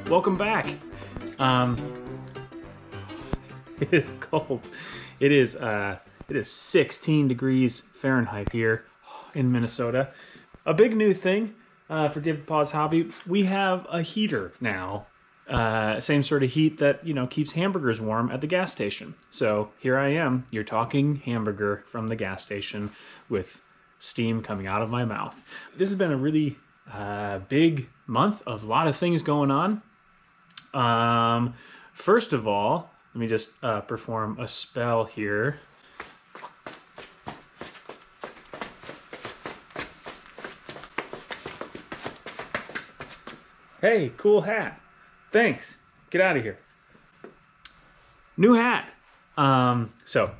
welcome back. It is cold. It is 16 degrees Fahrenheit here in Minnesota. A big new thing for Give Pause Hobby, we have a heater now. Same sort of heat that, keeps hamburgers warm at the gas station. So here I am, you're talking hamburger from the gas station with steam coming out of my mouth. This has been a really big month of a lot of things going on. First of all, let me just perform a spell here. Hey, cool hat. Thanks. Get out of here. New hat. So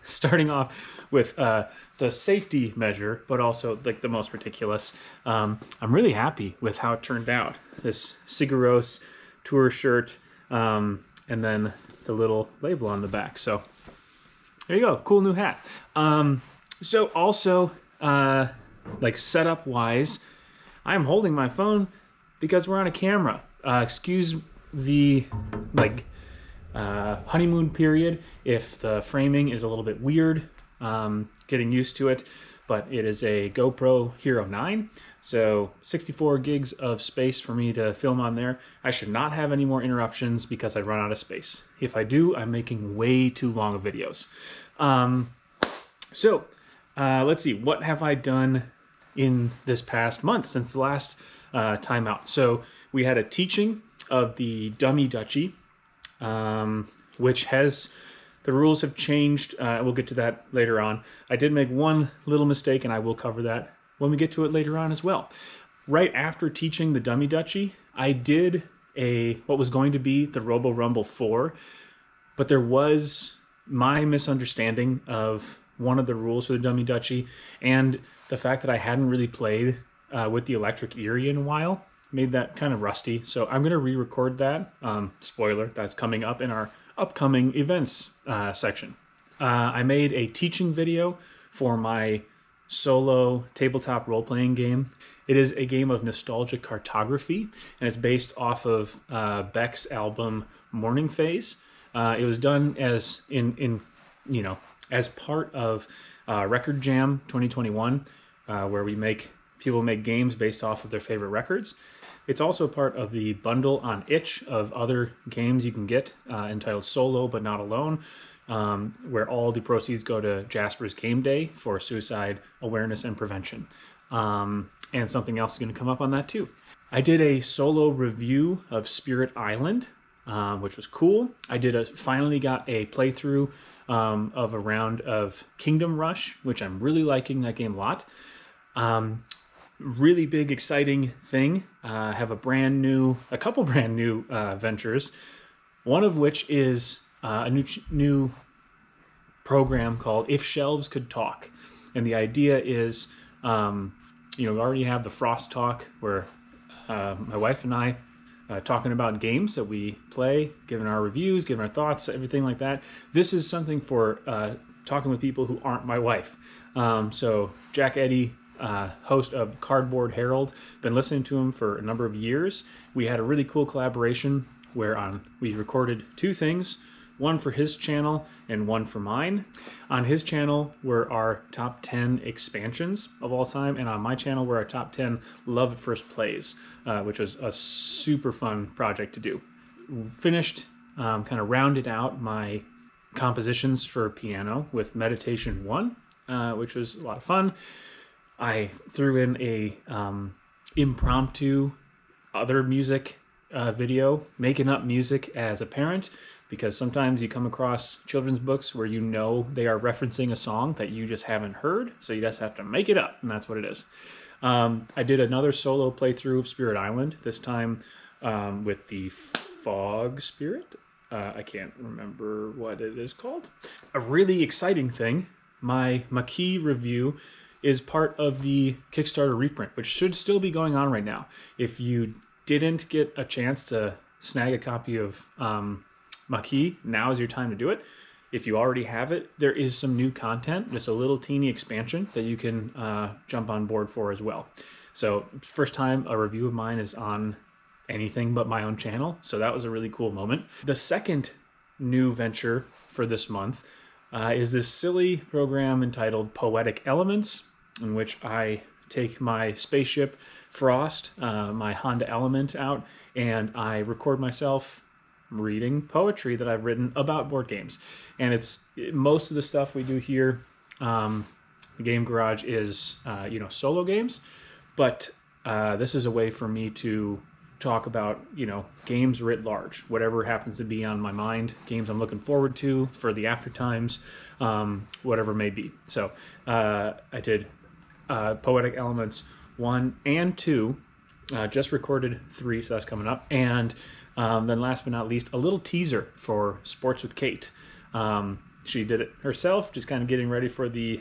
starting off with the safety measure, but also like the most ridiculous. I'm really happy with how it turned out. This Sigaros tour shirt, and then the little label on the back. So there you go. Cool new hat. So also, like setup wise, I'm holding my phone because we're on a camera. Excuse the honeymoon period if the framing is a little bit weird, getting used to it, but it is a GoPro Hero 9, so 64 gigs of space for me to film on there. I should not have any more interruptions because I run out of space. If I do, I'm making way too long of videos. Let's see, what have I done in this past month since the last timeout? So we had a teaching of the dummy Duchy, which the rules have changed. We'll get to that later on. I did make one little mistake, and I will cover that when we get to it later on as well. Right after teaching the dummy Duchy, I did what was going to be the Robo Rumble 4, but there was my misunderstanding of one of the rules for the dummy Duchy, and the fact that I hadn't really played with the Electric Eerie in a while made that kind of rusty. So I'm going to re-record that. Spoiler, that's coming up in our upcoming events section. I made a teaching video for my solo tabletop role-playing game. It is a game of nostalgic cartography, and it's based off of Beck's album Morning Phase. It was done as as part of Record Jam 2021, where people make games based off of their favorite records. It's also part of the bundle on Itch of other games you can get entitled Solo But Not Alone, where all the proceeds go to Jasper's Game Day for suicide awareness and prevention. And something else is going to come up on that too. I did a solo review of Spirit Island, which was cool. I finally got a playthrough of a round of Kingdom Rush, which I'm really liking that game a lot. Really big, exciting thing. I have a couple brand new ventures. One of which is a new program called If Shelves Could Talk. And the idea is, we already have the Frost Talk, where my wife and I talking about games that we play, giving our reviews, giving our thoughts, everything like that. This is something for talking with people who aren't my wife. So Jack Eddy, host of Cardboard Herald, been listening to him for a number of years. We had a really cool collaboration where we recorded two things, one for his channel and one for mine. On his channel were our top 10 expansions of all time, and on my channel were our top 10 Love at First Plays, which was a super fun project to do. Finished, kind of rounded out my compositions for piano with Meditation 1, which was a lot of fun. I threw in a impromptu other music video, making up music as a parent, because sometimes you come across children's books where they are referencing a song that you just haven't heard, so you just have to make it up, and that's what it is. I did another solo playthrough of Spirit Island, this time with the Fog Spirit. I can't remember what it is called. A really exciting thing, my Maquis review is part of the Kickstarter reprint, which should still be going on right now. If you didn't get a chance to snag a copy of Maquis, now is your time to do it. If you already have it, there is some new content, just a little teeny expansion that you can jump on board for as well. So first time a review of mine is on anything but my own channel. So that was a really cool moment. The second new venture for this month is this silly program entitled Poetic Elements, in which I take my spaceship Frost, my Honda Element out, and I record myself reading poetry that I've written about board games. And most of the stuff we do here, the Game Garage, is solo games, but this is a way for me to talk about games writ large, whatever happens to be on my mind, games I'm looking forward to for the after times, whatever it may be. So I did Poetic Elements 1 and 2, just recorded 3, so that's coming up, and then last but not least, a little teaser for Sports with Kate. She did it herself, just kind of getting ready for the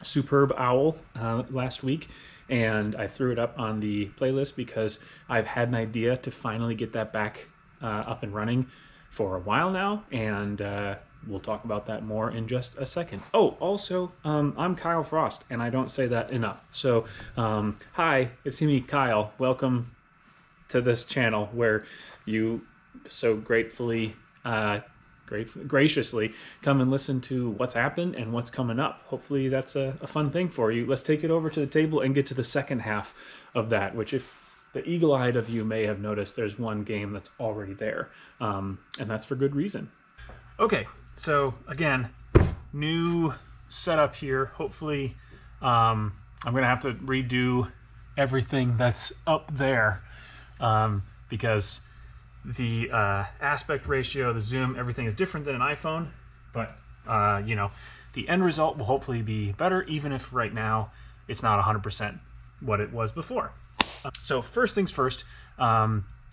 Superb Owl last week, and I threw it up on the playlist because I've had an idea to finally get that back up and running for a while now, and we'll talk about that more in just a second. Oh, also, I'm Kyle Frost, and I don't say that enough. So, hi, it's me, Kyle. Welcome to this channel where you so graciously come and listen to what's happened and what's coming up. Hopefully that's a fun thing for you. Let's take it over to the table and get to the second half of that, which, if the eagle-eyed of you may have noticed, there's one game that's already there, and that's for good reason. Okay, so again, new setup here. Hopefully I'm gonna have to redo everything that's up there, because the aspect ratio, the zoom, everything is different than an iPhone, but the end result will hopefully be better, even if right now it's not 100% what it was before. So first things first,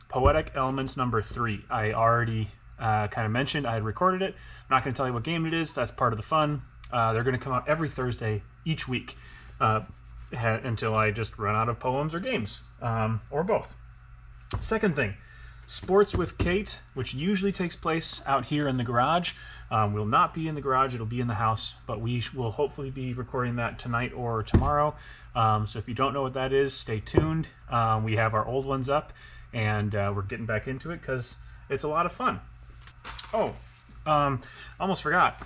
Poetic Elements number 3. I already kind of mentioned I had recorded it. I'm not going to tell you what game it is. That's part of the fun. They're going to come out every Thursday each week until I just run out of poems or games, or both. Second thing, Sports with Kate, which usually takes place out here in the garage, will not be in the garage. It'll be in the house, but we will hopefully be recording that tonight or tomorrow. So if you don't know what that is, stay tuned. We have our old ones up, and we're getting back into it because it's a lot of fun. Oh, almost forgot.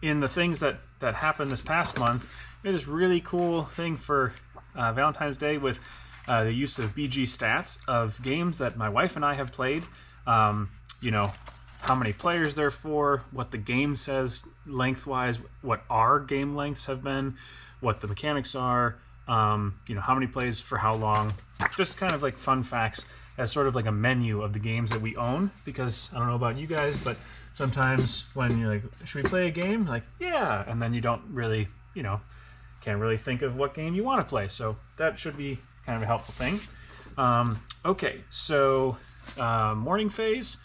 In the things that happened this past month, we had this really cool thing for Valentine's Day with the use of BG stats of games that my wife and I have played. How many players there are for, what the game says lengthwise, what our game lengths have been, what the mechanics are, how many plays for how long. Just kind of like fun facts as sort of like a menu of the games that we own, because I don't know about you guys, but sometimes when you're like, should we play a game? Like, yeah, and then you don't really, can't really think of what game you want to play. So that should be kind of a helpful thing. Okay, so Morning Phase,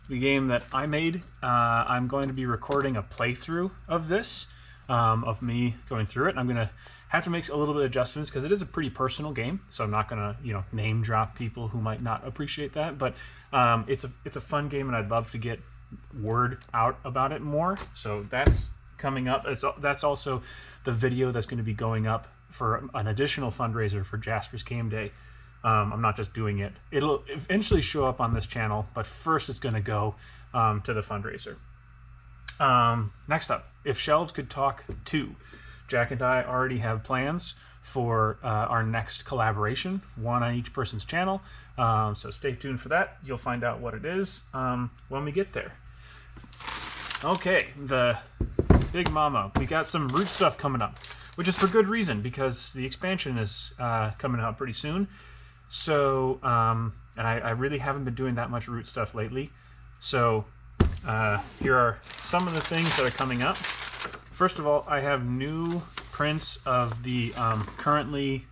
the game that I made, I'm going to be recording a playthrough of this, of me going through it. And I'm going to have to make a little bit of adjustments because it is a pretty personal game, so I'm not going to name drop people who might not appreciate that. But it's a fun game, and I'd love to get word out about it more. So that's coming up. That's also the video that's going to be going up for an additional fundraiser for Jasper's Game Day. I'm not just doing it. It'll eventually show up on this channel, but first it's going to go to the fundraiser. Next up, If Shelves Could Talk 2. Jack and I already have plans for our next collaboration, one on each person's channel. So stay tuned for that. You'll find out what it is when we get there. Okay, the Big Mama. We got some root stuff coming up, which is for good reason, because the expansion is coming out pretty soon. So, and I really haven't been doing that much root stuff lately. So here are some of the things that are coming up. First of all, I have new prints of the currently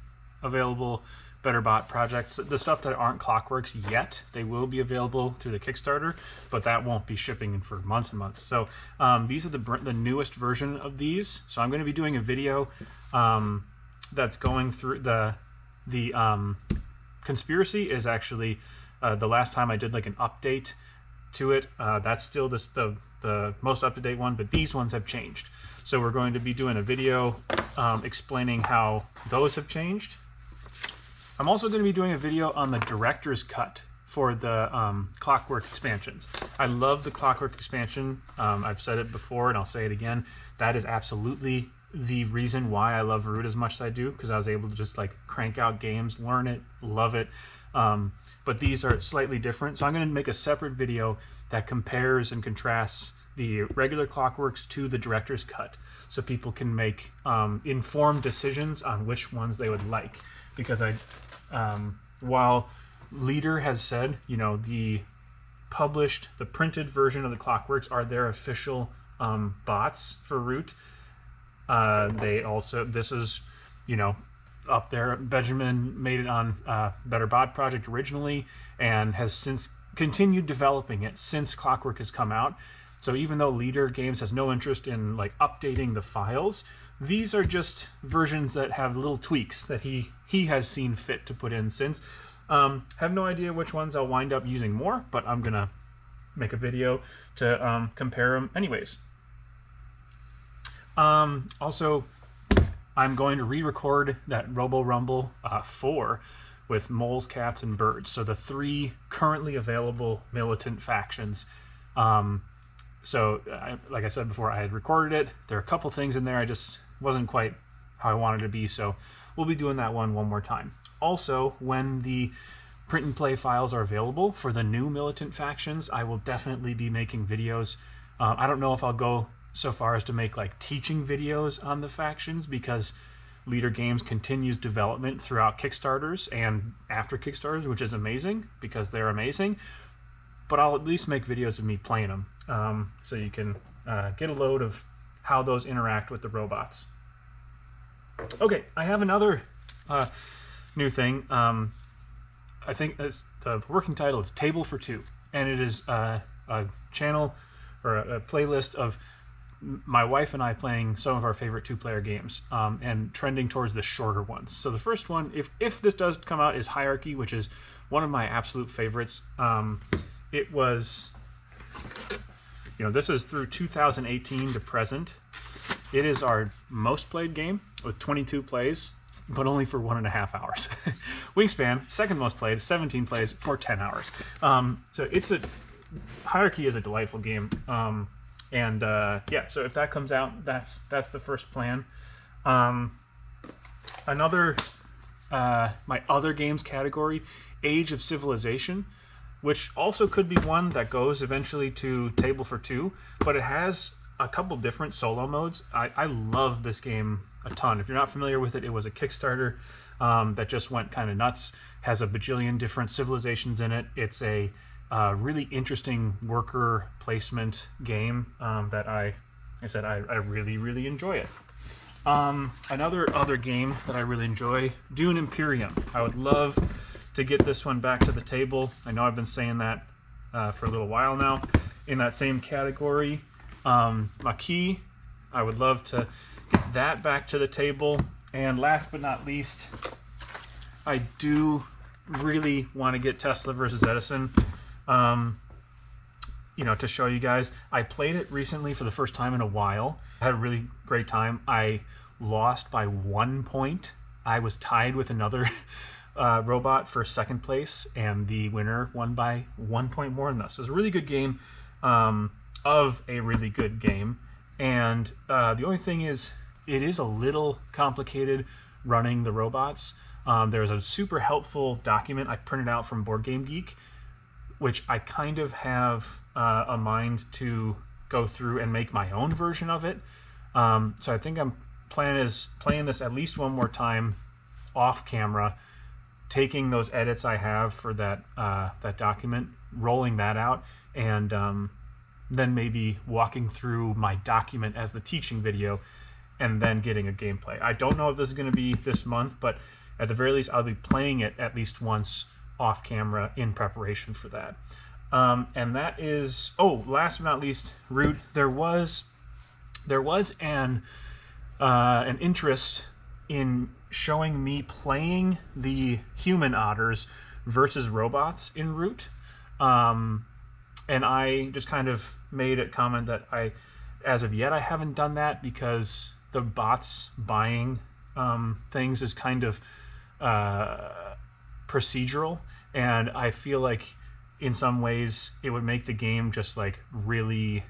available BetterBot projects. The stuff that aren't Clockworks yet, they will be available through the Kickstarter, but that won't be shipping for months and months. So these are the newest version of these. So I'm going to be doing a video that's going through the Conspiracy is actually the last time I did like an update to it. That's still the most up-to-date one, but these ones have changed. So we're going to be doing a video explaining how those have changed. I'm also going to be doing a video on the director's cut for the Clockwork expansions. I love the Clockwork expansion. I've said it before and I'll say it again. That is absolutely the reason why I love Root as much as I do, because I was able to just like crank out games, learn it, love it. But these are slightly different. So I'm going to make a separate video that compares and contrasts the regular Clockworks to the director's cut, so people can make informed decisions on which ones they would like. Because while Leader has said, you know, the printed version of the Clockworks are their official bots for Root. They also, this is, you know, up there. Benjamin made it on Better Bot Project originally and has since continued developing it since Clockwork has come out. So even though Leader Games has no interest in like updating the files, these are just versions that have little tweaks that he has seen fit to put in since. Have no idea which ones I'll wind up using more, but I'm gonna make a video to compare them anyways. Also, I'm going to re-record that Robo Rumble 4 with moles, cats, and birds. So the 3 currently available militant factions. So like I said before, I had recorded it. There are a couple things in there I just wasn't quite how I wanted it to be, so we'll be doing that one more time. Also, when the print and play files are available for the new militant factions, I will definitely be making videos. I don't know if I'll go so far as to make like teaching videos on the factions, because Leader Games continues development throughout Kickstarters and after Kickstarters, which is amazing because they're amazing. But I'll at least make videos of me playing them, so you can get a load of how those interact with the robots. Okay, I have another new thing. I think the working title is Table for Two, and it is a channel or a playlist of my wife and I playing some of our favorite 2-player games, and trending towards the shorter ones. So the first one, if this does come out, is Hierarchy, which is one of my absolute favorites. It was, you know, this is through 2018 to present. It is our most played game with 22 plays, but only for 1.5 hours. Wingspan, second most played, 17 plays for 10 hours. So Hierarchy is a delightful game. Yeah, so if that comes out, that's the first plan. Another, my other games category, Age of Civilization, which also could be one that goes eventually to Table for Two, but it has a couple different solo modes. I love this game a ton. If you're not familiar with it, it was a Kickstarter that just went kind of nuts. Has a bajillion different civilizations in it. It's a really interesting worker placement game that I really, really enjoy it. Another other game that I really enjoy, Dune Imperium. I would love to get this one back to the table. I know I've been saying that for a little while now. In that same category, Maquis, I would love to get that back to the table. And last but not least, I do really want to get Tesla versus Edison. You know, to show you guys. I played it recently for the first time in a while. I had a really great time. I lost by 1 point. I was tied with another robot for second place, and the winner won by 1 point more than us. So it was a really good game, of a really good game. And the only thing is, it is a little complicated running the robots. There's a super helpful document I printed out from Board Game Geek, which I kind of have a mind to go through and make my own version of it. So I think plan is playing this at least one more time off camera, taking those edits I have for that document, rolling that out, and then maybe walking through my document as the teaching video, and then getting a gameplay. I don't know if this is going to be this month, but at the very least, I'll be playing it at least once off camera in preparation for that. And that is, last but not least, Root. There was an interest in showing me playing the human otters versus robots in Root. And I just kind of made a comment that as of yet, I haven't done that because the bots buying things is kind of procedural, and I feel like in some ways it would make the game just like really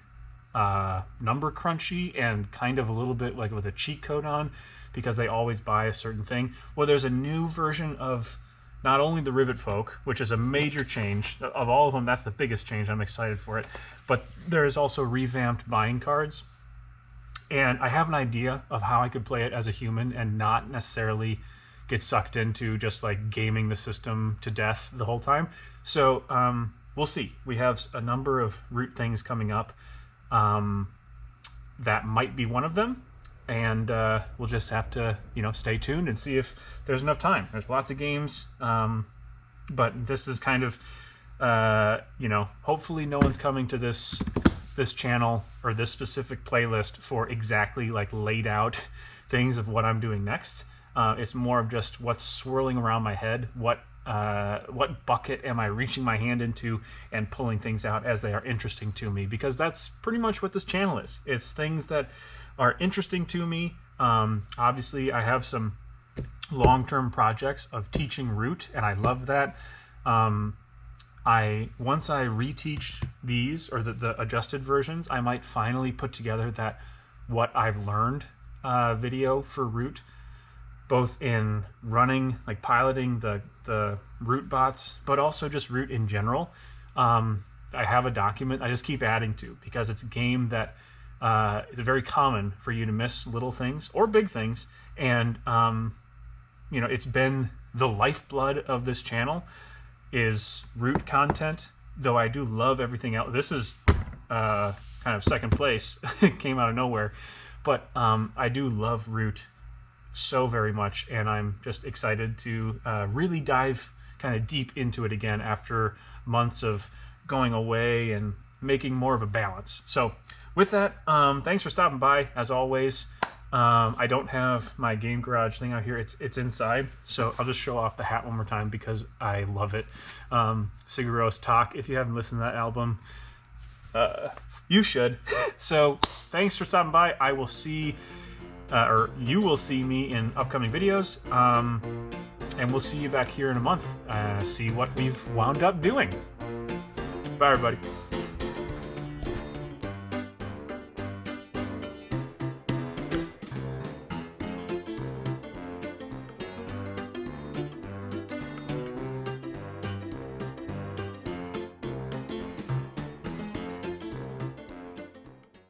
number crunchy and kind of a little bit like with a cheat code on, because they always buy a certain thing. Well, there's a new version of not only the Rivet Folk, which is a major change. Of all of them, that's the biggest change. I'm excited for it. But there's also revamped buying cards. And I have an idea of how I could play it as a human and not necessarily get sucked into just like gaming the system to death the whole time. So we'll see. We have a number of root things coming up. That might be one of them. And we'll just have to, stay tuned and see if there's enough time. There's lots of games, but this is kind of, hopefully no one's coming to this channel or this specific playlist for exactly like laid out things of what I'm doing next. It's more of just what's swirling around my head, what bucket am I reaching my hand into and pulling things out as they are interesting to me, because that's pretty much what this channel is. It's things that are interesting to me. Obviously, I have some long-term projects of teaching root, and I love that. Once I reteach these, or the adjusted versions, I might finally put together that what I've learned video for root, both in running, like piloting the root bots, but also just root in general. I have a document I just keep adding to, because it's a game that it's very common for you to miss little things or big things, and it's been the lifeblood of this channel is root content. Though I do love everything else. This is kind of second place. It came out of nowhere, but I do love root so very much, and I'm just excited to really dive kind of deep into it again after months of going away and making more of a balance. So with that, thanks for stopping by, as always. I don't have my Game Garage thing out here. It's inside, so I'll just show off the hat one more time because I love it. Sigur Rós Talk, if you haven't listened to that album, you should. So thanks for stopping by. I will see, or you will see me in upcoming videos, and we'll see you back here in a month. See what we've wound up doing. Bye, everybody.